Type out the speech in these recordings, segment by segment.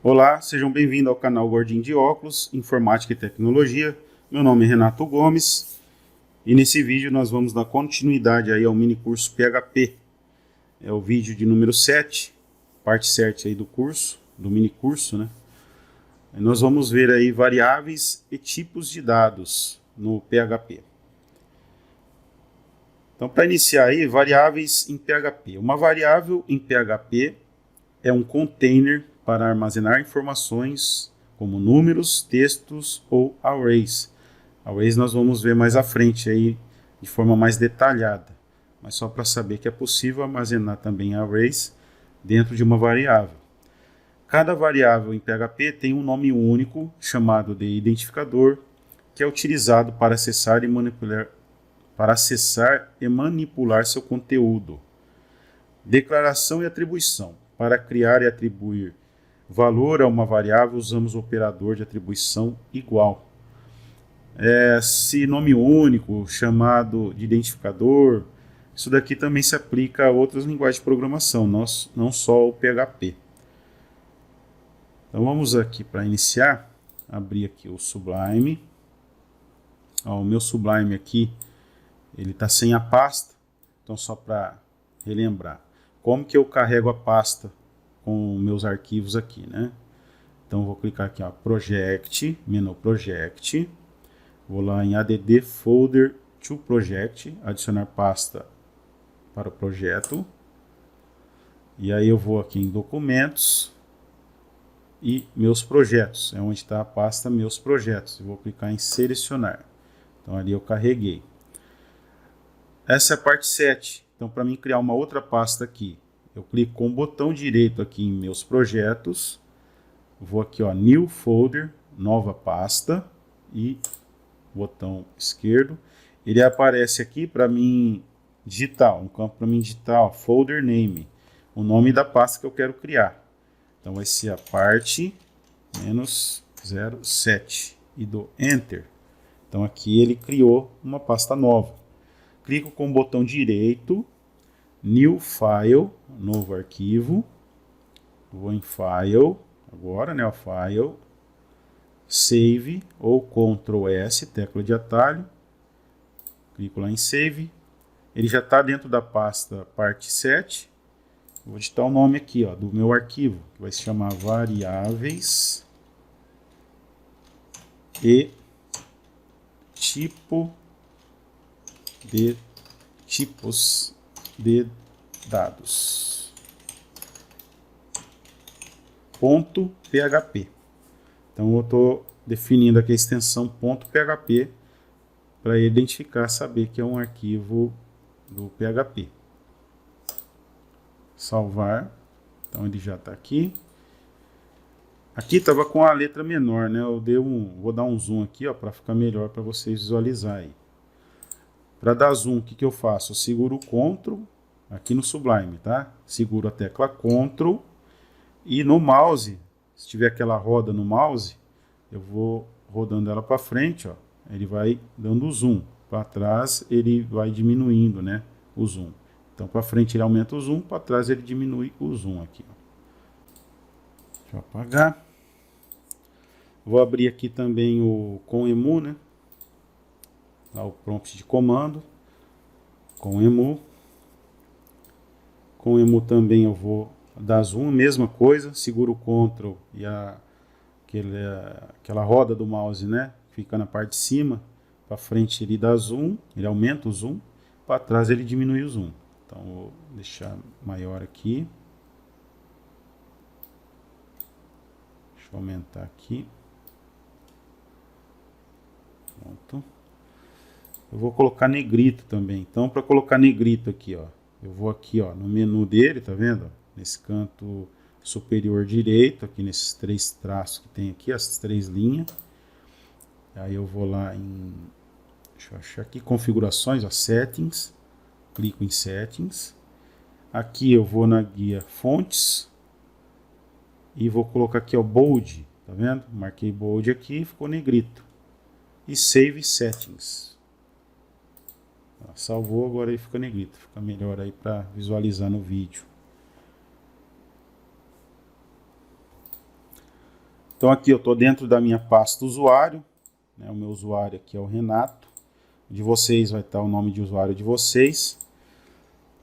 Olá, sejam bem-vindos ao canal Gordinho de Óculos, Informática e Tecnologia. Meu nome é Renato Gomes e nesse vídeo nós vamos dar continuidade aí ao mini curso PHP. É o vídeo de número 7, parte 7 aí do curso, do mini curso, né? E nós vamos ver aí variáveis e tipos de dados no PHP. Então, para iniciar aí, variáveis em PHP. Uma variável em PHP é um container para armazenar informações como números, textos ou arrays. Arrays nós vamos ver mais à frente aí de forma mais detalhada, mas só para saber que é possível armazenar também arrays dentro de uma variável. Cada variável em PHP tem um nome único chamado de identificador, que é utilizado para acessar e manipular seu conteúdo. Declaração e atribuição. Para criar e atribuir valor a uma variável, usamos o operador de atribuição igual. Esse nome único, chamado de identificador, isso daqui também se aplica a outras linguagens de programação, não só o PHP. Então vamos aqui para iniciar, abrir aqui o Sublime. O meu Sublime aqui, ele está sem a pasta, então só para relembrar. Como que eu carrego a pasta com meus arquivos aqui, né? Então vou clicar aqui, ó, Project, menu Project, vou lá em add folder to project, adicionar pasta para o projeto, e aí eu vou aqui em documentos e meus projetos, é onde está a pasta meus projetos, eu vou clicar em selecionar, então ali eu carreguei. Essa é a parte 7, então para mim criar uma outra pasta aqui, eu clico com o botão direito aqui em meus projetos, vou aqui, ó, New Folder, nova pasta, e botão esquerdo. Ele aparece aqui para mim digitar, um campo para mim digitar, ó, Folder Name, o nome da pasta que eu quero criar. Então vai ser a parte -07 e dou Enter. Então aqui ele criou uma pasta nova. Clico com o botão direito, New File, novo arquivo, vou em File, agora, né, o File, Save ou Ctrl S, tecla de atalho, clico lá em Save, ele já está dentro da pasta parte 7, vou digitar o nome aqui, ó, do meu arquivo, que vai se chamar variáveis e tipos de dados. .php. Então eu estou definindo aqui a extensão .php para identificar, saber que é um arquivo do PHP. Salvar. Então ele já está aqui. Aqui estava com a letra menor, né? Vou dar um zoom aqui, para ficar melhor para vocês visualizarem. Para dar zoom, o que eu faço? Eu seguro o Ctrl aqui no Sublime, tá? Seguro a tecla Ctrl e no mouse, se tiver aquela roda no mouse, eu vou rodando ela para frente, ó, ele vai dando zoom. Para trás ele vai diminuindo, né, o zoom. Então para frente ele aumenta o zoom, para trás ele diminui o zoom aqui. Ó. Deixa eu apagar. Vou abrir aqui também o com-emu, né? Lá o prompt de comando. Com-emu. Com-emu também eu vou dar zoom, mesma coisa. Seguro o Ctrl e aquela roda do mouse, né? Fica na parte de cima. Para frente ele dá zoom, ele aumenta o zoom. Para trás ele diminui o zoom. Então vou deixar maior aqui. Deixa eu aumentar aqui. Pronto. Eu vou colocar negrito também. Então para colocar negrito aqui, ó, eu vou aqui, ó, no menu dele, tá vendo? Nesse canto superior direito, aqui nesses três traços que tem aqui, as três linhas. Aí eu vou lá em, deixa eu achar aqui, configurações, ó, settings, clico em settings. Aqui eu vou na guia fontes e vou colocar aqui, ó, bold, tá vendo? Marquei bold aqui, ficou negrito. E save settings. Salvou, agora aí fica negrito, fica melhor aí para visualizar no vídeo. Então aqui eu estou dentro da minha pasta usuário, né? O meu usuário aqui é o Renato, de vocês vai estar o nome de usuário de vocês.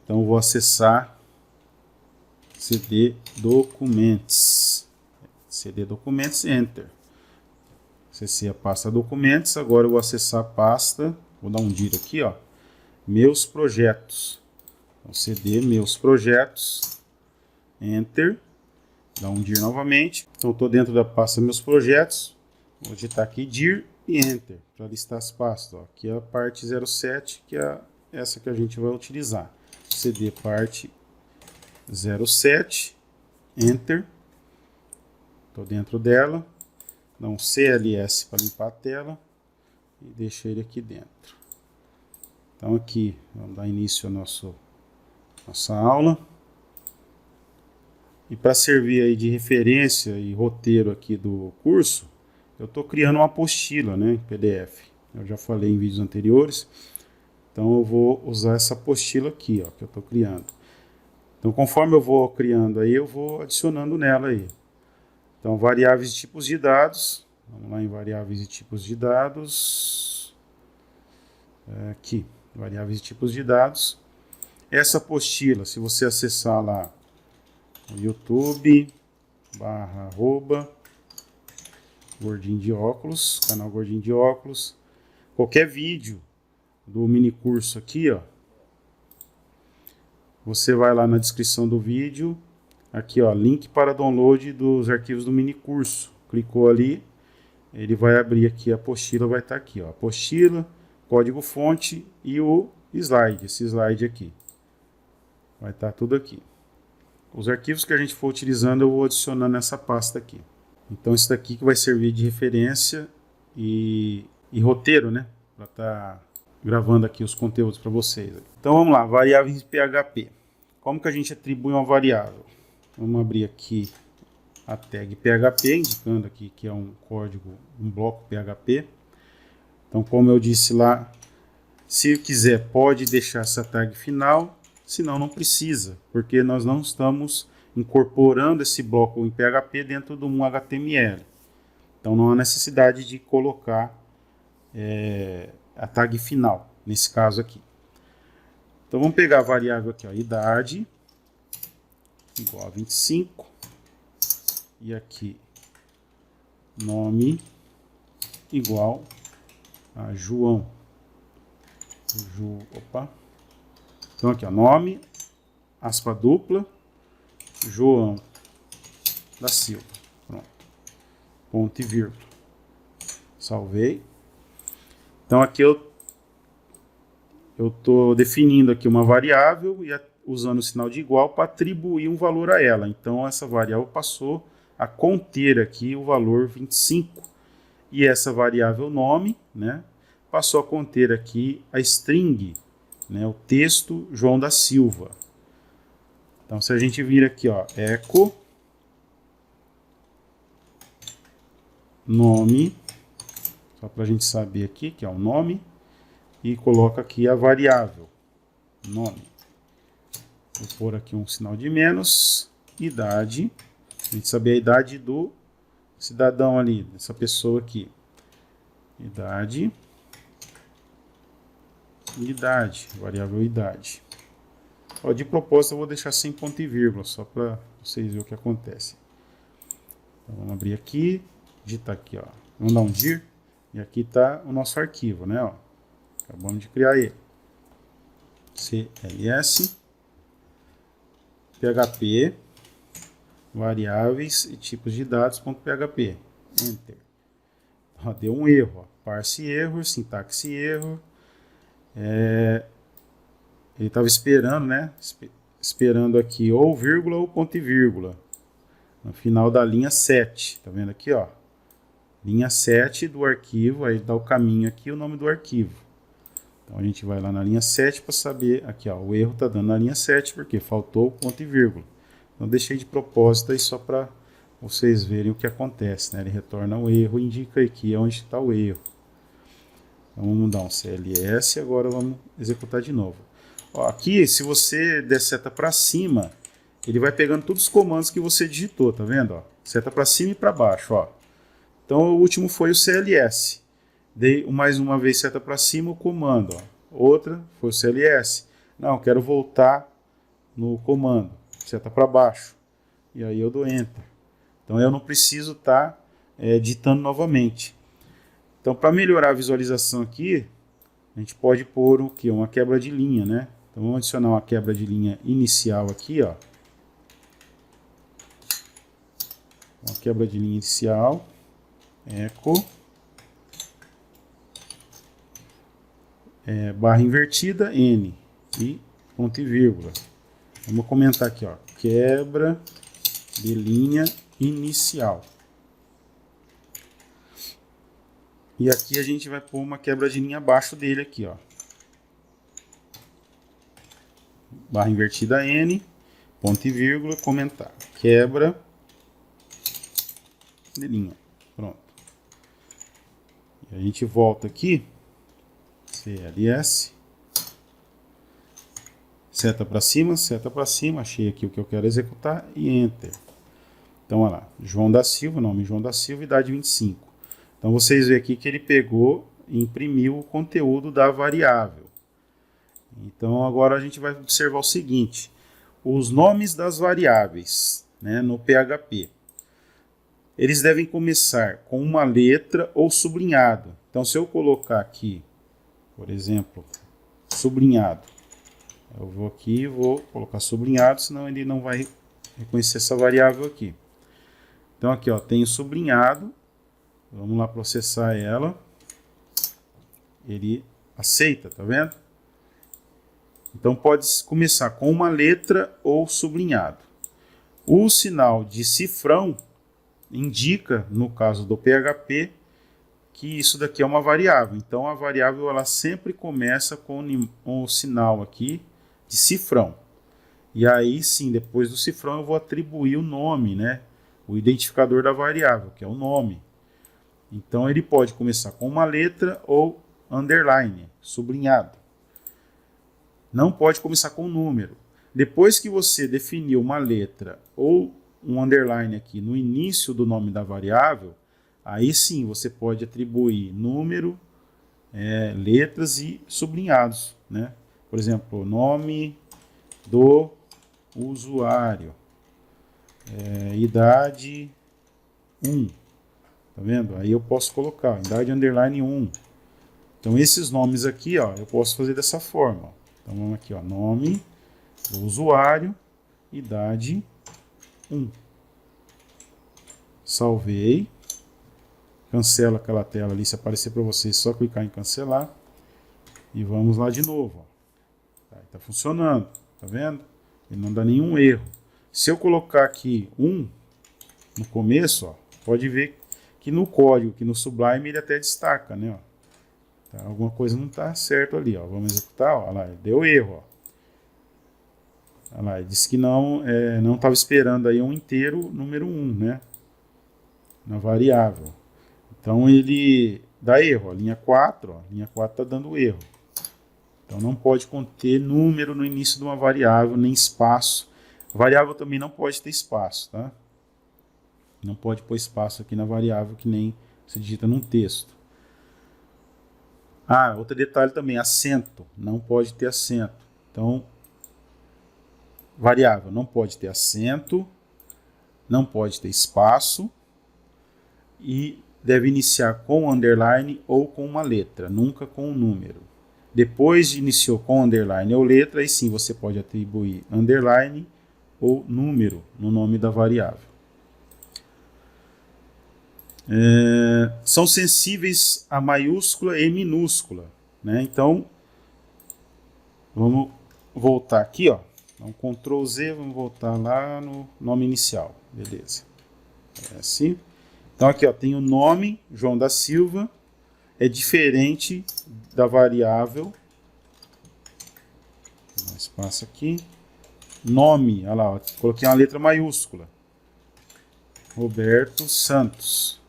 Então eu vou acessar CD Documents, CD Documents, Enter. Acessei a pasta Documentos, agora eu vou acessar a pasta, vou dar um dir aqui, ó, Meus Projetos. Então, CD Meus Projetos, Enter, dá um dir novamente. Então, estou dentro da pasta Meus Projetos, vou digitar aqui dir e Enter, para listar as pastas. Ó. Aqui é a parte 07, que é essa que a gente vai utilizar. CD parte 07, Enter, estou dentro dela. Dá um CLS para limpar a tela e deixa ele aqui dentro. Então aqui, vamos dar início à nossa aula. E para servir aí de referência e roteiro aqui do curso, eu estou criando uma apostila, né, em PDF. Eu já falei em vídeos anteriores, então eu vou usar essa apostila aqui, ó, que eu estou criando. Então conforme eu vou criando aí, eu vou adicionando nela aí. Então, variáveis e tipos de dados. Vamos lá em variáveis e tipos de dados. Aqui, variáveis e tipos de dados. Essa apostila, se você acessar lá no YouTube, /Gordinho de Óculos, canal Gordinho de Óculos. Qualquer vídeo do mini curso aqui, ó. Você vai lá na descrição do vídeo. Aqui, ó, link para download dos arquivos do mini curso. Clicou ali, ele vai abrir aqui a apostila, vai estar aqui, ó, apostila, código fonte e o slide, esse slide aqui. Vai estar tudo aqui. Os arquivos que a gente for utilizando eu vou adicionando nessa pasta aqui. Então isso daqui que vai servir de referência e roteiro, né, para estar gravando aqui os conteúdos para vocês. Então vamos lá, variáveis em PHP. Como que a gente atribui uma variável? Vamos abrir aqui a tag PHP, indicando aqui que é um código, um bloco PHP. Então, como eu disse lá, se quiser pode deixar essa tag final, senão não precisa, porque nós não estamos incorporando esse bloco em PHP dentro de um HTML. Então, não há necessidade de colocar a tag final, nesse caso aqui. Então, vamos pegar a variável aqui, ó, idade, igual a 25, e aqui nome igual a João. Então aqui, ó, nome, aspa dupla, João da Silva. Pronto. Ponto e vírgula. Salvei. Então aqui eu estou definindo aqui uma variável e usando o sinal de igual para atribuir um valor a ela. Então essa variável passou a conter aqui o valor 25. E essa variável nome, né, passou a conter aqui a string, né, o texto João da Silva. Então se a gente vir aqui, ó, echo nome, só para a gente saber aqui que é o nome, e coloca aqui a variável nome. Vou pôr aqui um sinal de menos, idade, a gente saber a idade do cidadão ali, dessa pessoa aqui. Idade, variável idade. Ó, de propósito eu vou deixar sem ponto e vírgula, só para vocês verem o que acontece. Então, vamos abrir aqui, digitar aqui, ó, vamos dar um dir, e aqui está o nosso arquivo, né, ó. Acabamos de criar ele. CLS PHP variáveis e tipos de dados.php. Enter. Ó, deu um erro. Ó. Parse erro, sintaxe erro. Ele estava esperando, né? Esperando aqui ou vírgula ou ponto e vírgula. No final da linha 7. Tá vendo aqui, ó? Linha 7 do arquivo. Aí dá o caminho aqui, o nome do arquivo. Então a gente vai lá na linha 7 para saber, aqui ó, o erro está dando na linha 7 porque faltou o ponto e vírgula. Então deixei de propósito aí só para vocês verem o que acontece, né? Ele retorna o erro e indica aqui onde está o erro. Então vamos dar um CLS e agora vamos executar de novo. Ó, aqui, se você der seta para cima, ele vai pegando todos os comandos que você digitou, tá vendo? Ó? Seta para cima e para baixo, ó. Então o último foi o CLS. Dei mais uma vez seta para cima, o comando. Ó. Outra foi o CLS. Não, quero voltar no comando. Seta para baixo. E aí eu dou Enter. Então eu não preciso estar digitando novamente. Então para melhorar a visualização aqui, a gente pode pôr o quê? Uma quebra de linha, né? Então vamos adicionar uma quebra de linha inicial aqui, ó. Uma quebra de linha inicial. Eco. Barra invertida, N. E ponto e vírgula. Vamos comentar aqui, ó. Quebra de linha inicial. E aqui a gente vai pôr uma quebra de linha abaixo dele aqui, ó. Barra invertida N, ponto e vírgula, comentar. Quebra de linha. Pronto. E a gente volta aqui. CLS. Seta para cima, achei aqui o que eu quero executar e Enter. Então, olha lá, João da Silva, nome João da Silva, idade 25. Então, vocês veem aqui que ele pegou e imprimiu o conteúdo da variável. Então, agora a gente vai observar o seguinte, os nomes das variáveis, né, no PHP. Eles devem começar com uma letra ou sublinhado. Então, se eu colocar aqui, por exemplo, sublinhado, eu vou aqui e vou colocar sublinhado, senão ele não vai reconhecer essa variável aqui. Então aqui, ó, tenho sublinhado. Vamos lá processar ela. Ele aceita, tá vendo? Então pode começar com uma letra ou sublinhado. O sinal de cifrão indica, no caso do PHP, que isso daqui é uma variável. Então a variável ela sempre começa com o sinal aqui de cifrão. E aí sim, depois do cifrão eu vou atribuir o nome, né? O identificador da variável, que é o nome. Então ele pode começar com uma letra ou underline, sublinhado. Não pode começar com um número. Depois que você definiu uma letra ou um underline aqui no início do nome da variável, aí sim você pode atribuir número, letras e sublinhados, né? Por exemplo, nome do usuário, idade 1, tá vendo? Aí eu posso colocar idade underline 1. Então esses nomes aqui, ó, eu posso fazer dessa forma. Ó. Então vamos aqui, ó, nome do usuário, idade 1. Salvei. Cancela aquela tela ali, se aparecer para vocês, só clicar em cancelar. E vamos lá de novo. Tá funcionando, tá vendo? Ele não dá nenhum erro. Se eu colocar aqui 1 no começo, ó, pode ver que no código, que no Sublime, ele até destaca, né? Ó. Tá, alguma coisa não está certo ali, ó. Vamos executar, ó. Olha lá, deu erro, ó. Olha lá, ele disse que não estava esperando aí um inteiro número 1, né? Na variável. Então ele dá erro, ó. Linha 4, ó. Linha 4 está dando erro. Então não pode conter número no início de uma variável, nem espaço. A variável também não pode ter espaço, tá? Não pode pôr espaço aqui na variável, que nem se digita num texto. Ah, outro detalhe também, acento. Não pode ter acento. Então, variável não pode ter acento, não pode ter espaço e deve iniciar com underline ou com uma letra, nunca com um número. Depois de iniciou com underline ou letra, aí sim você pode atribuir underline ou número no nome da variável. São sensíveis a maiúscula e minúscula, né? Então, vamos voltar aqui, ó. Então, Ctrl Z, vamos voltar lá no nome inicial, beleza? É assim. Então aqui, ó, tem o nome João da Silva, é diferente da variável. Vou dar um espaço aqui. Nome, olha lá, ó, coloquei uma letra maiúscula. Roberto Santos.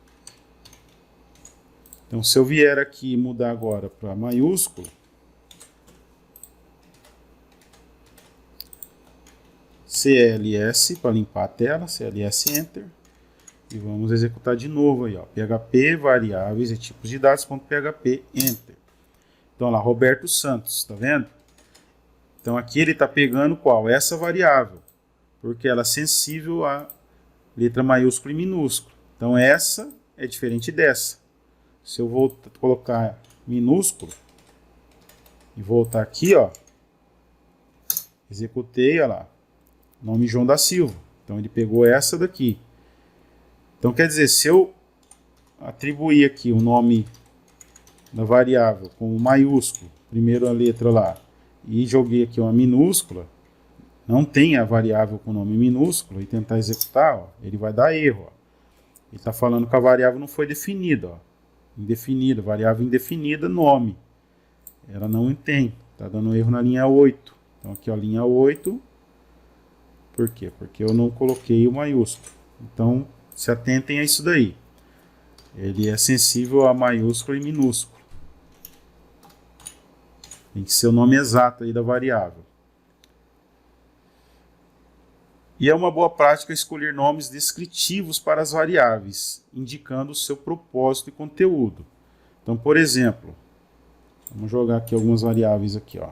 Então, se eu vier aqui e mudar agora para maiúsculo, CLS para limpar a tela, CLS Enter. E vamos executar de novo aí, ó. PHP, variáveis e tipos de dados.php, enter. Então lá, Roberto Santos, tá vendo? Então aqui ele está pegando qual? Essa variável, porque ela é sensível a letra maiúscula e minúscula. Então essa é diferente dessa. Se eu vou colocar minúsculo e voltar aqui, ó, executei, olha lá, nome João da Silva. Então ele pegou essa daqui. Então quer dizer, se eu atribuir aqui o nome da variável como maiúsculo, primeira letra lá, e joguei aqui uma minúscula, não tem a variável com nome minúsculo, e tentar executar, ó, ele vai dar erro. Ó. Ele está falando que a variável não foi definida. Ó. Indefinida, variável indefinida, nome. Ela não tem. Está dando erro na linha 8. Então aqui, ó, linha 8. Por quê? Porque eu não coloquei o maiúsculo. Então, se atentem a isso daí. Ele é sensível a maiúsculo e minúsculo. Tem que ser o nome exato aí da variável. E é uma boa prática escolher nomes descritivos para as variáveis, indicando o seu propósito e conteúdo. Então, por exemplo, vamos jogar aqui algumas variáveis aqui, ó.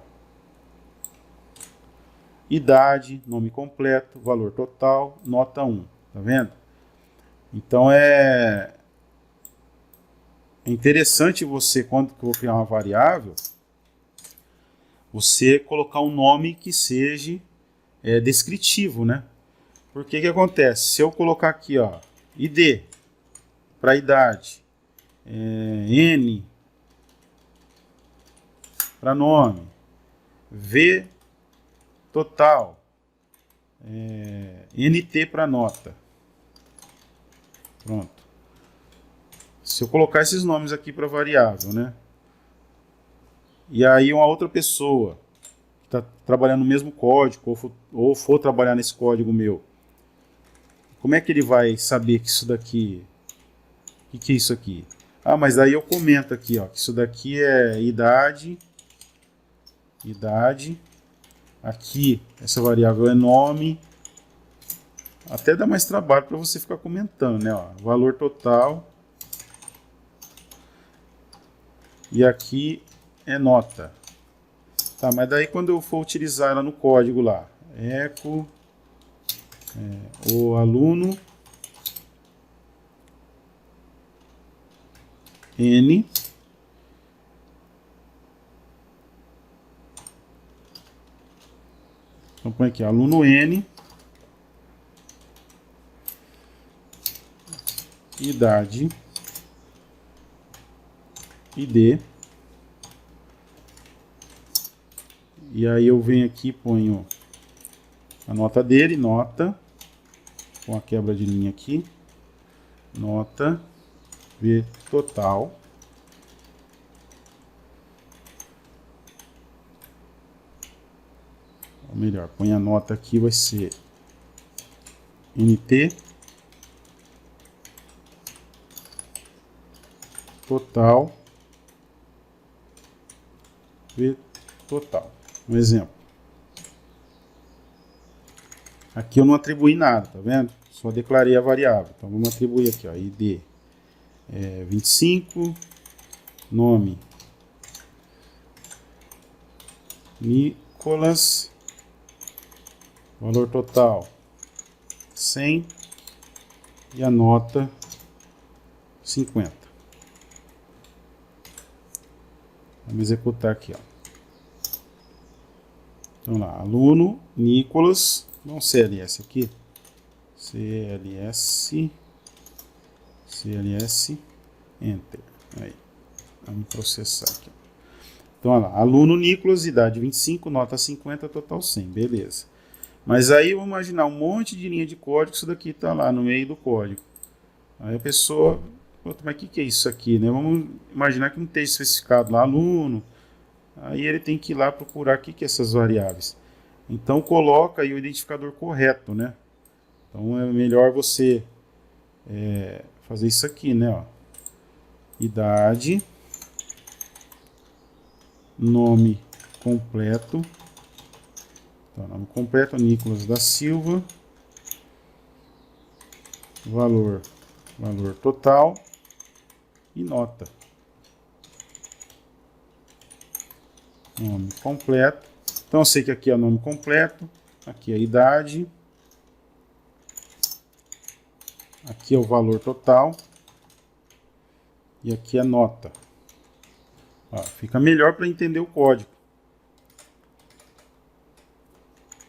Idade, nome completo, valor total, nota 1. Tá vendo? Então é interessante você, quando eu vou criar uma variável, você colocar um nome que seja descritivo, né? Porque que acontece? Se eu colocar aqui, ó, ID para idade, N para nome, V total, NT para nota. Pronto. Se eu colocar esses nomes aqui para variável, né? E aí uma outra pessoa que está trabalhando no mesmo código ou for trabalhar nesse código meu, como é que ele vai saber que isso daqui... O que é isso aqui? Ah, mas aí eu comento aqui, ó, que isso daqui é idade. Aqui, essa variável é nome. Até dá mais trabalho para você ficar comentando, né? Ó, valor total. E aqui é nota. Tá, mas daí quando eu for utilizar ela no código lá, eco, o aluno N então põe aqui, aluno N, idade, ID, e aí eu venho aqui e ponho a nota dele, nota, com a quebra de linha aqui, nota, V total, ou melhor, põe a nota aqui, vai ser NT, total, V total. Um exemplo. Aqui eu não atribuí nada, tá vendo? Só declarei a variável. Então vamos atribuir aqui, ó, ID 25, nome Nicolas, valor total 100 e a nota 50. Vamos executar aqui, ó. Então lá, aluno Nicolas, vamos CLS aqui, CLS, Enter. Aí, vamos processar aqui. Então, olha lá, aluno Nicolas, idade 25, nota 50, total 100, beleza. Mas aí vamos imaginar um monte de linha de código, isso daqui está lá no meio do código. Aí a pessoa, mas o que é isso aqui, né? Vamos imaginar que não tem especificado lá aluno. Aí ele tem que ir lá procurar o que é essas variáveis. Então coloca aí o identificador correto, né? Então é melhor você fazer isso aqui, né? Ó. Idade, nome completo. Então, nome completo, Nicolas da Silva. Valor valor total e nota. Nome completo. Então eu sei que aqui é o nome completo, aqui é a idade, aqui é o valor total e aqui é a nota. Ó, fica melhor para entender o código.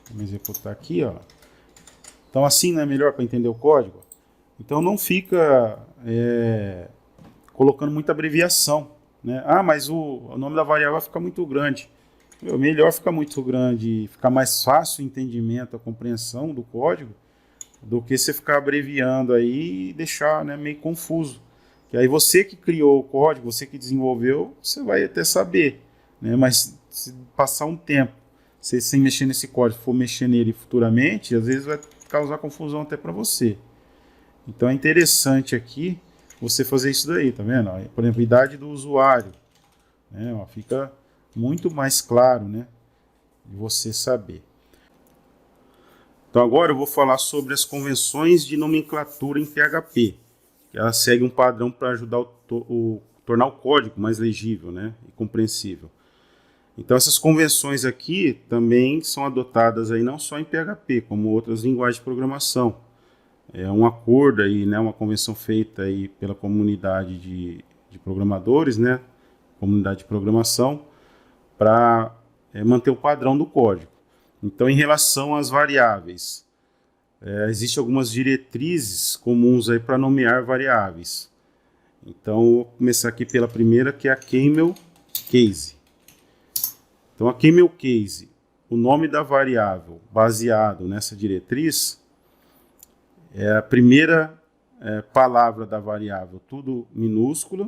Vamos executar aqui, ó. Então assim não é melhor para entender o código? Então não fica colocando muita abreviação, né? Ah, mas o nome da variável vai ficar muito grande. Melhor ficar muito grande, ficar mais fácil o entendimento, a compreensão do código, do que você ficar abreviando aí e deixar, né, meio confuso. Que aí você que criou o código, você que desenvolveu, você vai até saber, né? Mas se passar um tempo, você sem mexer nesse código, for mexer nele futuramente, às vezes vai causar confusão até para você. Então é interessante aqui você fazer isso daí, tá vendo? Por exemplo, idade do usuário, né? Ó, fica muito mais claro, né, de você saber. Então agora eu vou falar sobre as convenções de nomenclatura em PHP. Ela segue um padrão para ajudar tornar o código mais legível, né, e compreensível. Então essas convenções aqui também são adotadas aí não só em PHP, como outras linguagens de programação. É um acordo aí, né, uma convenção feita aí pela comunidade de programadores, né, comunidade de programação, para manter o padrão do código. Então, em relação às variáveis, existem algumas diretrizes comuns aí para nomear variáveis. Então, vou começar aqui pela primeira, que é a Camel Case. Então, a Camel Case, o nome da variável baseado nessa diretriz é a primeira palavra da variável, tudo minúscula,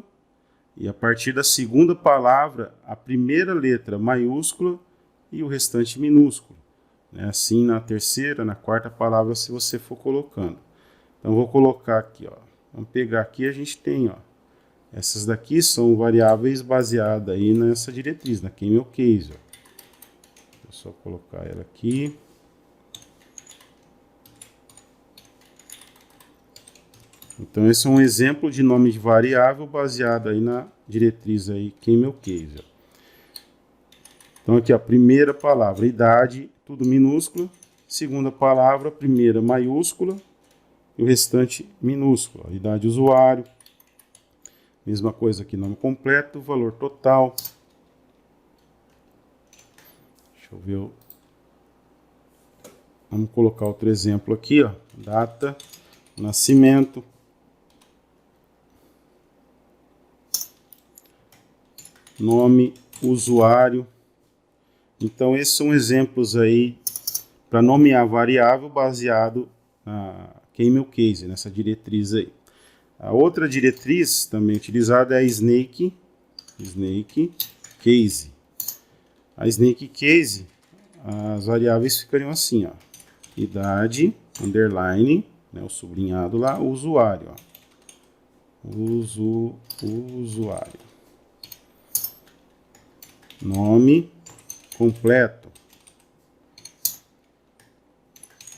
e a partir da segunda palavra, a primeira letra maiúscula e o restante minúsculo. Assim na terceira, na quarta palavra, se você for colocando. Então vou colocar aqui, ó. Vamos pegar aqui, a gente tem, ó. Essas daqui são variáveis baseadas aí nessa diretriz, na Camel Case. Ó. Vou só colocar ela aqui. Então esse é um exemplo de nome de variável baseado aí na diretriz aí Camel Case. Então aqui a primeira palavra, idade, tudo minúscula. Segunda palavra, primeira maiúscula e o restante minúsculo. Idade do usuário. Mesma coisa aqui, nome completo, valor total. Deixa eu ver. Vamos colocar outro exemplo aqui, ó. Data, nascimento. Nome, usuário. Então esses são exemplos aí para nomear variável baseado na Camel Case, nessa diretriz aí. A outra diretriz também utilizada é a Snake Case. A Snake Case, as variáveis ficariam assim, ó. Idade, underline, né, o sublinhado lá, usuário, ó. Usuário. Nome completo.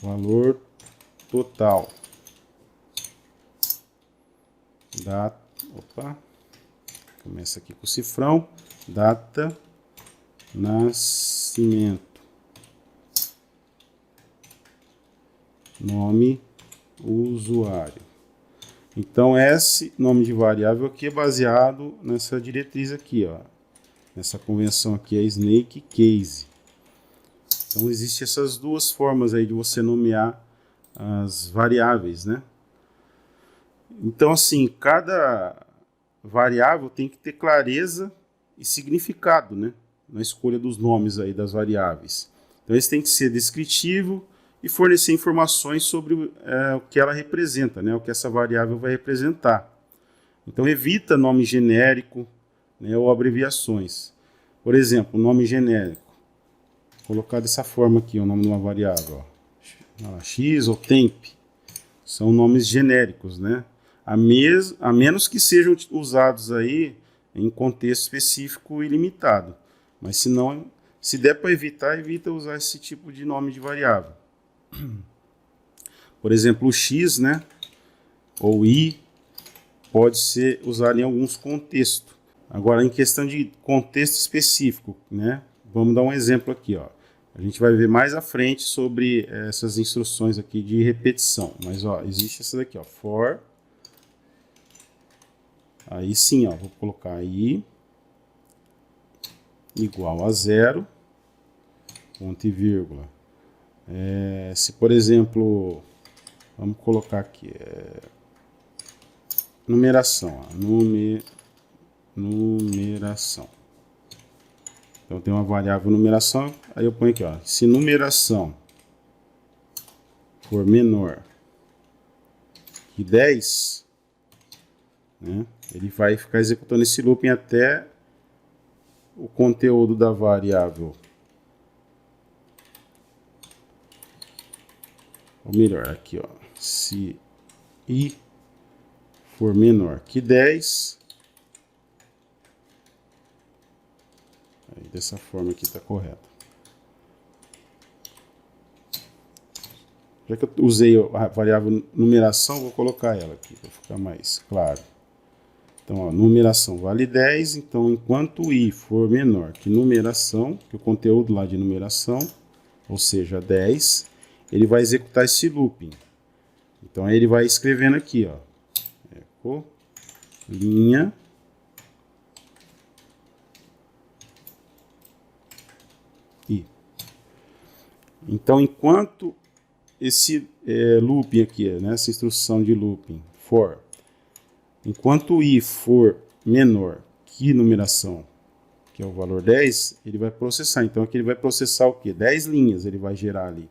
Valor total. Data. Opa. Começa aqui com o cifrão. Data. Nascimento. Nome. Usuário. Então, esse nome de variável aqui é baseado nessa diretriz aqui, ó. Nessa convenção aqui é Snake Case. Então, existem essas duas formas aí de você nomear as variáveis, né? Então, assim, cada variável tem que ter clareza e significado, né? Na escolha dos nomes aí das variáveis. Então, eles têm que ser descritivo e fornecer informações sobre o que ela representa, né? O que essa variável vai representar. Então, evita nome genérico, né, ou abreviações. Por exemplo, nome genérico. Vou colocar dessa forma aqui o nome de uma variável. Ó. X ou temp. São nomes genéricos, né? A menos que sejam usados aí em contexto específico e limitado. Mas se não, se der para evitar, evita usar esse tipo de nome de variável. Por exemplo, o X, né? Ou I, pode ser usado em alguns contextos. Agora, em questão de contexto específico, né? Vamos dar um exemplo aqui, ó. A gente vai ver mais à frente sobre essas instruções aqui de repetição. Mas, ó, existe essa daqui, ó, for. Aí sim, ó, vou colocar aí igual a 0, ponto e vírgula. Se, por exemplo, vamos colocar aqui, numeração, ó, numeração. Então tem uma variável numeração, aí eu ponho aqui, ó, se numeração for menor que 10, né, ele vai ficar executando esse looping até o conteúdo da variável, ou melhor, aqui, ó, se i for menor que 10, aí dessa forma aqui está correto. Já que eu usei a variável numeração, vou colocar ela aqui para ficar mais claro. Então, ó, numeração vale 10, então enquanto i for menor que numeração, que o conteúdo lá de numeração, ou seja, 10, ele vai executar esse looping. Então aí ele vai escrevendo aqui, ó, eco, linha, i. Então enquanto esse looping aqui, né, essa instrução de looping for, enquanto i for menor que numeração, que é o valor 10, ele vai processar. Então aqui ele vai processar o quê? 10 linhas ele vai gerar ali.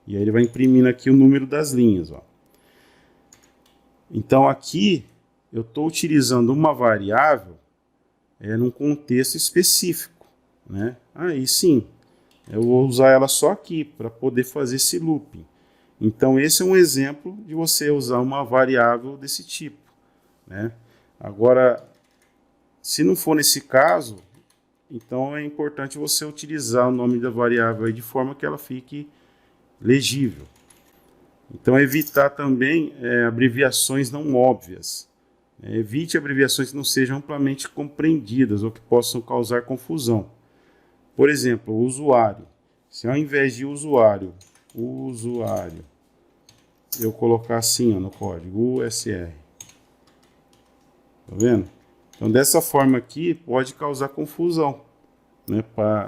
E aí ele vai imprimindo aqui o número das linhas, ó. Então aqui eu estou utilizando uma variável num contexto específico, né? Aí sim, eu vou usar ela só aqui para poder fazer esse looping. Então esse é um exemplo de você usar uma variável desse tipo, né? Agora, se não for nesse caso, então é importante você utilizar o nome da variável aí de forma que ela fique legível. Então evitar também abreviações não óbvias. Evite abreviações que não sejam amplamente compreendidas ou que possam causar confusão. Por exemplo, o usuário. Se ao invés de usuário, eu colocar assim, ó, no código USR. Tá vendo? Então dessa forma aqui pode causar confusão, né?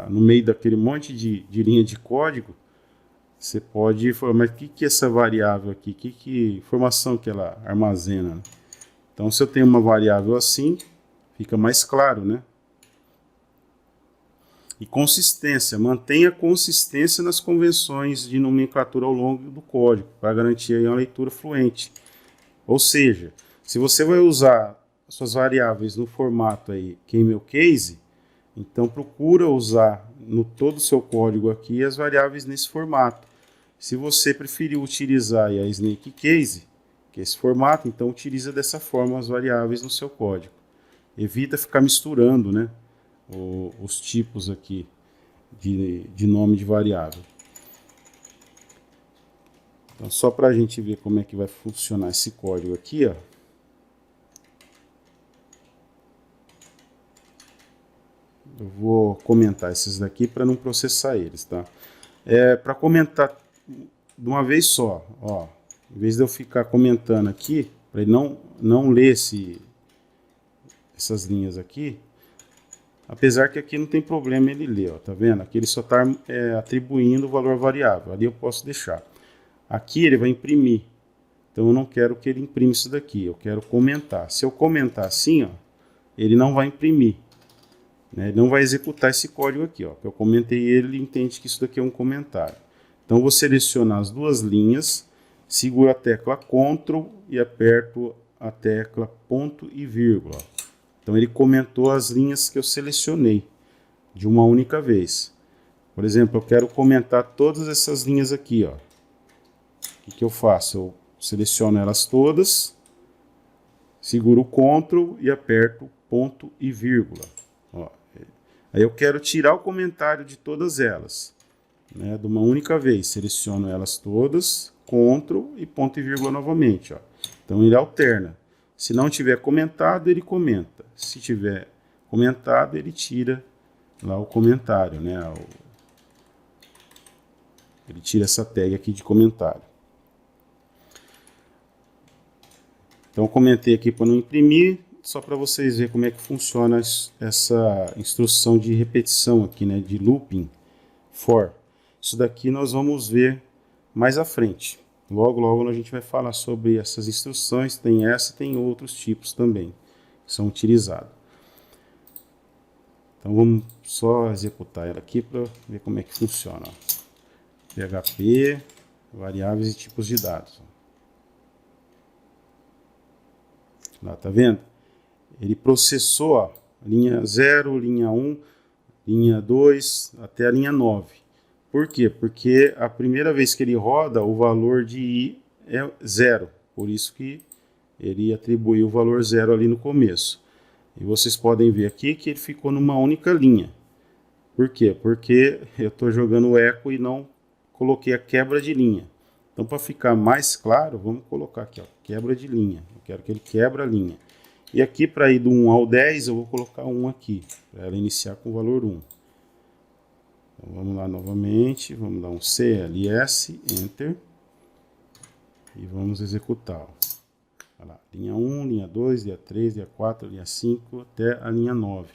No meio daquele monte de linha de código, você pode falar, mas o que é essa variável aqui? Que informação que ela armazena? Né? Então se eu tenho uma variável assim, fica mais claro, né? E consistência, mantenha consistência nas convenções de nomenclatura ao longo do código, para garantir aí uma leitura fluente. Ou seja, se você vai usar suas variáveis no formato aí camel case, então procura usar no todo o seu código aqui as variáveis nesse formato. Se você preferir utilizar aí a snake case, que é esse formato, então utiliza dessa forma as variáveis no seu código. Evita ficar misturando, né, os tipos aqui de nome de variável. Então, só para a gente ver como é que vai funcionar esse código aqui, ó. Eu vou comentar esses daqui para não processar eles, tá? Para comentar de uma vez só, ó. Em vez de eu ficar comentando aqui, para ele não ler essas linhas aqui, apesar que aqui não tem problema ele ler, ó, tá vendo? Aqui ele só está atribuindo o valor variável, ali eu posso deixar. Aqui ele vai imprimir, então eu não quero que ele imprima isso daqui, eu quero comentar. Se eu comentar assim, ó, ele não vai imprimir, né? Ele não vai executar esse código aqui, ó, que eu comentei ele entende que isso daqui é um comentário. Então eu vou selecionar as duas linhas, seguro a tecla Ctrl e aperto a tecla ponto e vírgula. Então ele comentou as linhas que eu selecionei de uma única vez. Por exemplo, eu quero comentar todas essas linhas aqui, ó. O que eu faço? Eu seleciono elas todas, seguro o Ctrl e aperto ponto e vírgula. Ó. Aí eu quero tirar o comentário de todas elas, né, de uma única vez. Seleciono elas todas, Ctrl e ponto e vírgula novamente. Ó. Então ele alterna. Se não tiver comentado, ele comenta. Se tiver comentado, ele tira lá o comentário, né? Ele tira essa tag aqui de comentário. Então, eu comentei aqui para não imprimir, só para vocês verem como é que funciona essa instrução de repetição aqui, né? De looping for. Isso daqui nós vamos ver mais à frente. Logo, logo a gente vai falar sobre essas instruções. Tem essa e tem outros tipos também que são utilizados. Então vamos só executar ela aqui para ver como é que funciona. PHP, variáveis e tipos de dados. Lá, tá vendo? Ele processou a linha 0, linha 1, linha 2 até a linha 9. Por quê? Porque a primeira vez que ele roda, o valor de i é 0. Por isso que ele atribuiu o valor 0 ali no começo. E vocês podem ver aqui que ele ficou numa única linha. Por quê? Porque eu estou jogando o eco e não coloquei a quebra de linha. Então, para ficar mais claro, vamos colocar aqui, ó, quebra de linha. Eu quero que ele quebra a linha. E aqui, para ir do 1 ao 10, eu vou colocar 1 aqui, para ela iniciar com o valor 1. Então, vamos lá novamente, vamos dar um CLS, Enter, e vamos executar. Olha lá, linha 1, linha 2, linha 3, linha 4, linha 5, até a linha 9.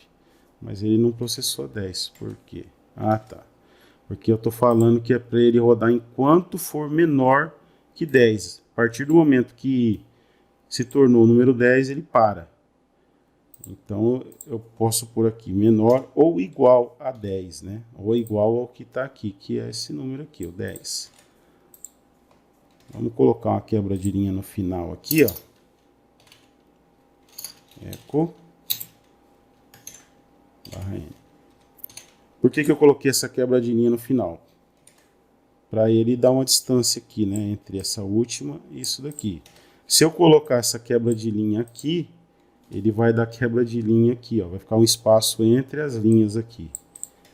Mas ele não processou 10, por quê? Ah, tá. Porque eu estou falando que é para ele rodar enquanto for menor que 10. A partir do momento que se tornou o número 10, ele para. Então, eu posso pôr aqui menor ou igual a 10, né? Ou igual ao que está aqui, que é esse número aqui, o 10. Vamos colocar uma quebra de linha no final aqui, ó. Eco. Barra N. Por que eu coloquei essa quebra de linha no final? Para ele dar uma distância aqui, né? Entre essa última e isso daqui. Se eu colocar essa quebra de linha aqui, ele vai dar quebra de linha aqui, ó. Vai ficar um espaço entre as linhas aqui.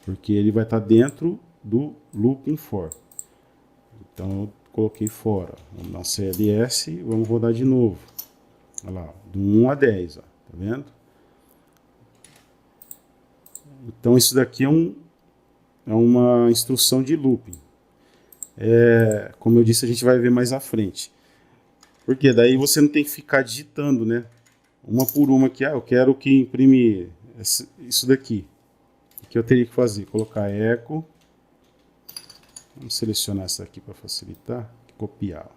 Porque ele vai estar dentro do looping for. Então eu coloquei fora. Vamos dar um CLS e vamos rodar de novo. Olha lá, do 1 a 10, ó. Tá vendo? Então isso daqui é uma instrução de looping. Como eu disse, a gente vai ver mais à frente. Porque daí você não tem que ficar digitando, né? Uma por uma aqui, eu quero que imprime isso daqui. O que eu teria que fazer? Colocar eco. Vamos selecionar essa aqui para facilitar. Copiar.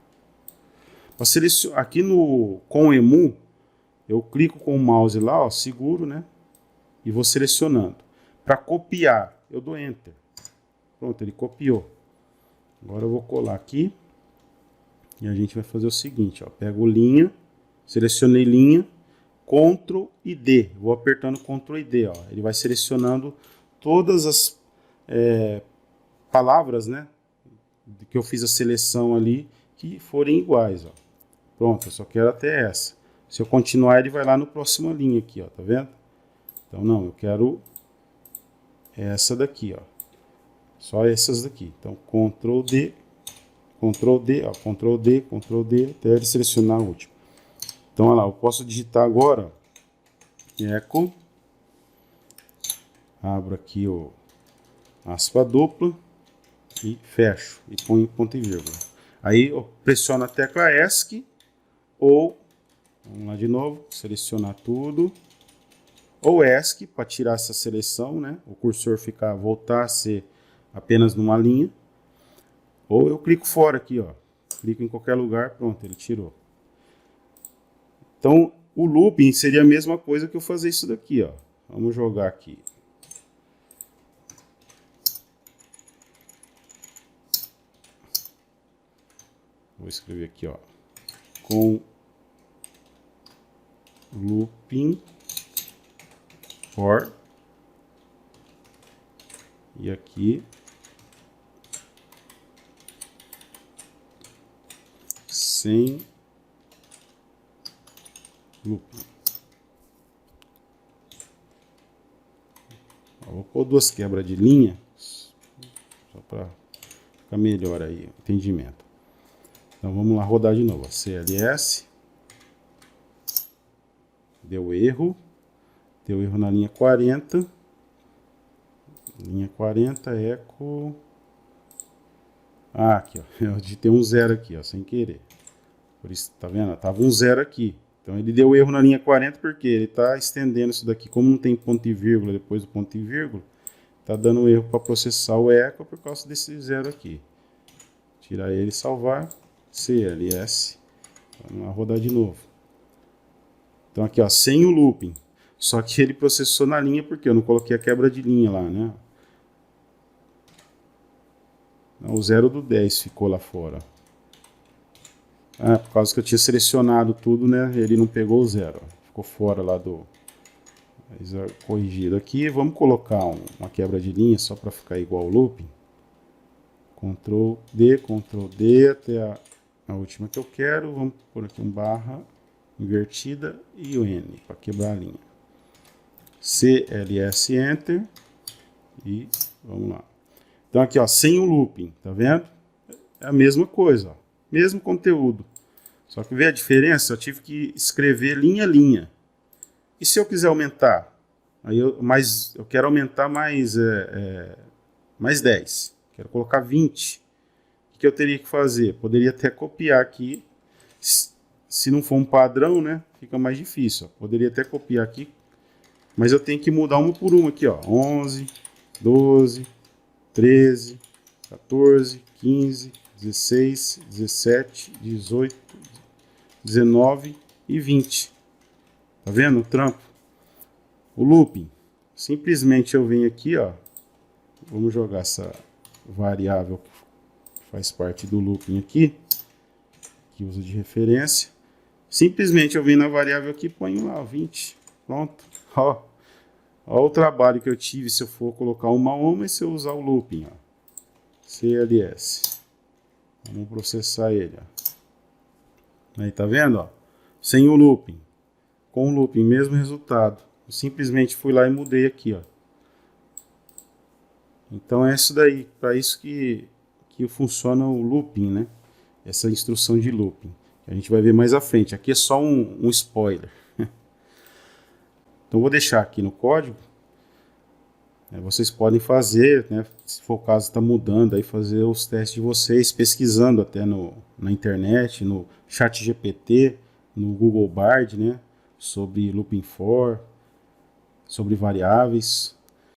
Para selecionar, aqui no com emu, eu clico com o mouse lá, ó, seguro, né? E vou selecionando. Para copiar, eu dou Enter. Pronto, ele copiou. Agora eu vou colar aqui. E a gente vai fazer o seguinte, ó. Pego linha, selecionei linha, Ctrl e D. Vou apertando Ctrl e D, ó. Ele vai selecionando todas as palavras, né? Que eu fiz a seleção ali, que forem iguais, ó. Pronto, eu só quero até essa. Se eu continuar, ele vai lá no próxima linha aqui, ó. Tá vendo? Então, não, eu quero essa daqui, ó. Só essas daqui. Então, Ctrl D, Ctrl D, ó, Ctrl D, Ctrl D, até ele selecionar a última. Então, olha lá, eu posso digitar agora, eco, abro aqui o aspa dupla e fecho, e ponho ponto e vírgula. Aí eu pressiono a tecla ESC, ou, vamos lá de novo, selecionar tudo, ou ESC, para tirar essa seleção, né? O cursor voltar a ser apenas numa linha, ou eu clico fora aqui, ó, clico em qualquer lugar, pronto, ele tirou. Então, o looping seria a mesma coisa que eu fazer isso daqui, ó. Vamos jogar aqui. Vou escrever aqui, ó. Com looping for. E aqui. Sem looping. Vou pôr duas quebras de linha, só para ficar melhor aí o entendimento. Então vamos lá rodar de novo. CLS. Deu erro na linha 40. Linha 40, eco. Ah, aqui, ó. Eu digitei um 0 aqui, ó, sem querer. Por isso, tá vendo? Tava um 0 aqui. Então ele deu erro na linha 40 porque ele tá estendendo isso daqui. Como não tem ponto e vírgula depois do ponto e vírgula, tá dando erro para processar o eco por causa desse 0 aqui. Tirar ele e salvar. CLS. Vamos rodar de novo. Então aqui, ó, sem o looping. Só que ele processou na linha porque eu não coloquei a quebra de linha lá, né? O 0 do 10 ficou lá fora. Ah, por causa que eu tinha selecionado tudo, né? Ele não pegou o 0. Ficou fora lá do... corrigido aqui. Vamos colocar uma quebra de linha só para ficar igual ao looping. Ctrl D até a última que eu quero. Vamos pôr aqui um barra invertida e o N para quebrar a linha. CLS Enter. E vamos lá. Então aqui, ó, sem o looping, tá vendo? É a mesma coisa, ó, mesmo conteúdo. Só que vê a diferença? Eu tive que escrever linha a linha. E se eu quiser aumentar? Aí eu quero aumentar mais 10. Quero colocar 20. O que eu teria que fazer? Poderia até copiar aqui. Se não for um padrão, né? Fica mais difícil. Ó. Poderia até copiar aqui. Mas eu tenho que mudar uma por uma aqui, ó. 11, 12, 13, 14, 15, 16, 17, 18, 19 e 20. Tá vendo o trampo? O looping. Simplesmente eu venho aqui, ó. Vamos jogar essa variável que faz parte do looping aqui. Que usa de referência. Simplesmente eu venho na variável aqui e ponho lá 20. Pronto. Ó. Olha o trabalho que eu tive se eu for colocar uma a uma e se eu usar o looping. Ó. CLS. Vamos processar ele. Ó. Aí tá vendo? Ó? Sem o looping. Com o looping, mesmo resultado. Eu simplesmente fui lá e mudei aqui. Ó. Então é isso daí. Para isso que funciona o looping, né? Essa instrução de looping. A gente vai ver mais à frente. Aqui é só um spoiler. Então vou deixar aqui no código. Vocês podem fazer, né, se for o caso está mudando, aí fazer os testes de vocês, pesquisando até na internet, no ChatGPT, no Google Bard, né, sobre looping for, sobre variáveis.